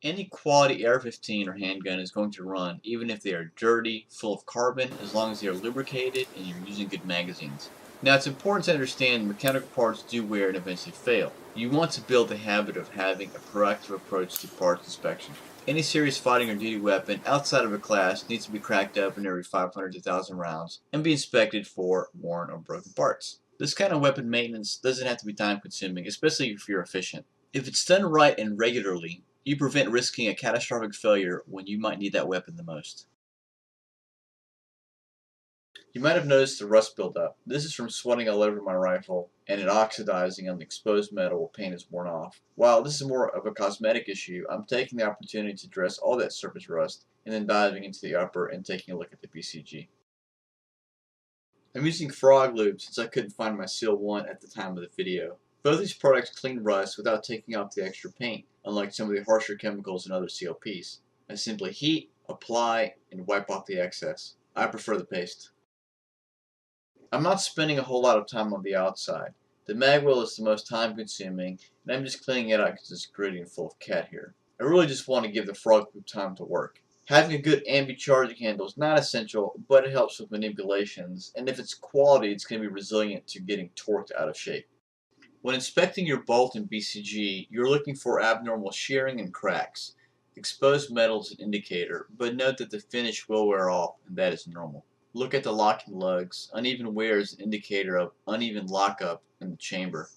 Any quality AR-15 or handgun is going to run even if they are dirty, full of carbon, as long as they are lubricated and you're using good magazines. Now it's important to understand mechanical parts do wear and eventually fail. You want to build the habit of having a proactive approach to parts inspection. Any serious fighting or duty weapon outside of a class needs to be cracked open every 500 to 1,000 rounds and be inspected for worn or broken parts. This kind of weapon maintenance doesn't have to be time consuming, especially if you're efficient. If it's done right and regularly, you prevent risking a catastrophic failure when you might need that weapon the most. You might have noticed the rust buildup. This is from sweating all over my rifle and it oxidizing on the exposed metal where paint is worn off. While this is more of a cosmetic issue, I'm taking the opportunity to address all that surface rust and then diving into the upper and taking a look at the BCG. I'm using frog lube since I couldn't find my Seal 1 at the time of the video. Both these products clean rust without taking off the extra paint, unlike some of the harsher chemicals in other CLPs. I simply heat, apply, and wipe off the excess. I prefer the paste. I'm not spending a whole lot of time on the outside. The mag wheel is the most time consuming, and I'm just cleaning it out because it's gritty and full of cat hair. I really just want to give the frog lube time to work. Having a good ambi charging handle is not essential, but it helps with manipulations, and if it's quality, it's going to be resilient to getting torqued out of shape. When inspecting your bolt and BCG, you're looking for abnormal shearing and cracks. Exposed metal is an indicator, but note that the finish will wear off, and that is normal. Look at the locking lugs. Uneven wear is an indicator of uneven lockup in the chamber.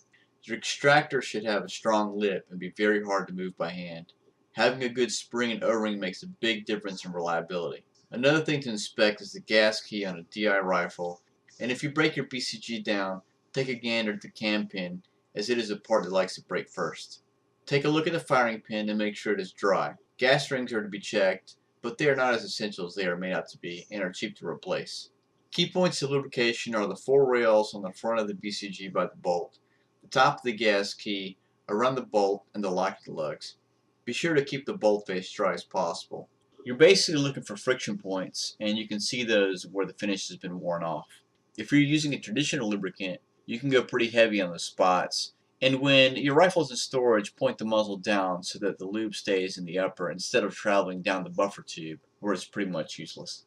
Your extractor should have a strong lip and be very hard to move by hand. Having a good spring and O-ring makes a big difference in reliability. Another thing to inspect is the gas key on a DI rifle, and if you break your BCG down, take a gander at the cam pin, as it is a part that likes to break first. Take a look at the firing pin and make sure it is dry. Gas rings are to be checked, but they are not as essential as they are made out to be and are cheap to replace. Key points of lubrication are the 4 rails on the front of the BCG by the bolt, the top of the gas key, around the bolt, and the locking lugs. Be sure to keep the bolt face dry as possible. You're basically looking for friction points, and you can see those where the finish has been worn off. If you're using a traditional lubricant, you can go pretty heavy on the spots. And when your rifle is in storage, point the muzzle down so that the lube stays in the upper instead of traveling down the buffer tube, where it's pretty much useless.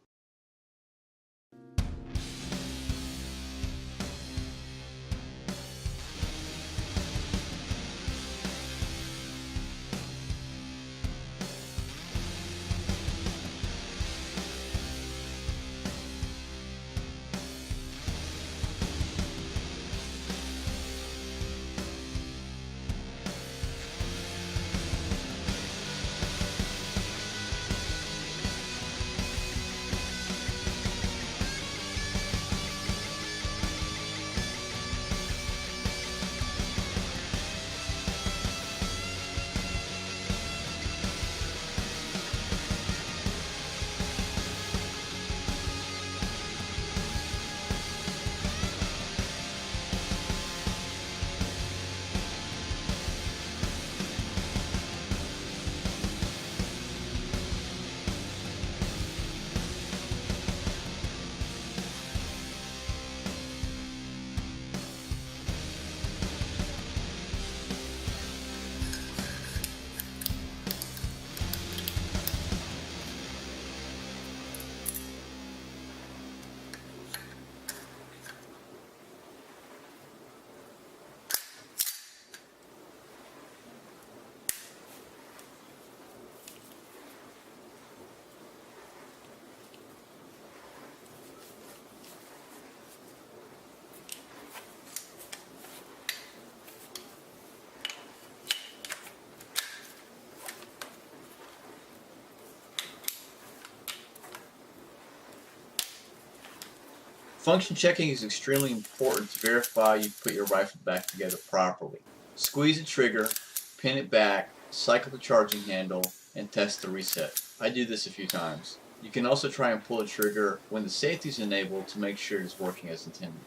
Function checking is extremely important to verify you put your rifle back together properly. Squeeze the trigger, pin it back, cycle the charging handle, and test the reset. I do this a few times. You can also try and pull the trigger when the safety is enabled to make sure it is working as intended.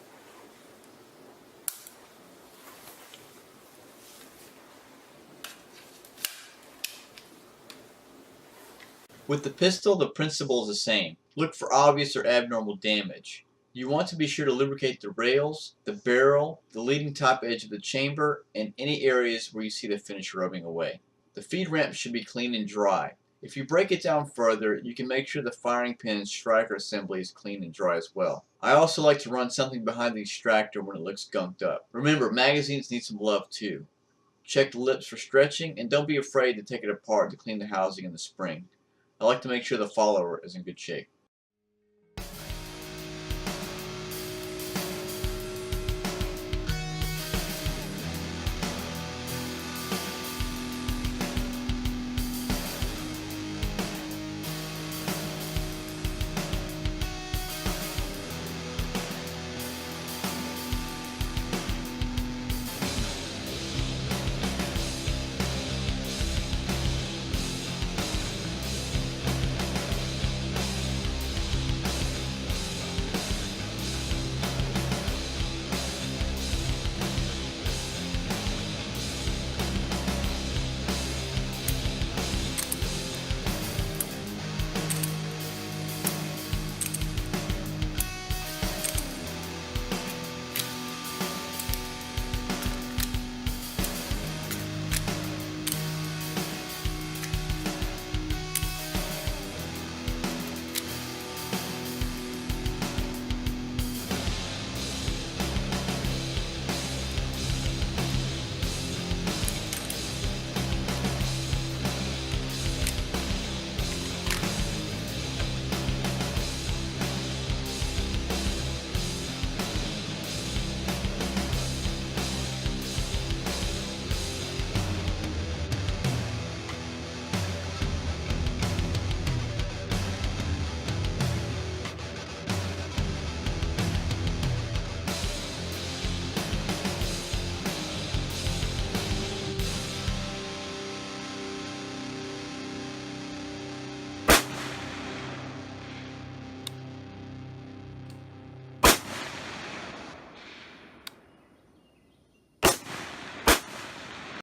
With the pistol, the principle is the same. Look for obvious or abnormal damage. You want to be sure to lubricate the rails, the barrel, the leading top edge of the chamber, and any areas where you see the finish rubbing away. The feed ramp should be clean and dry. If you break it down further, you can make sure the firing pin and striker assembly is clean and dry as well. I also like to run something behind the extractor when it looks gunked up. Remember, magazines need some love too. Check the lips for stretching, and don't be afraid to take it apart to clean the housing and the spring. I like to make sure the follower is in good shape.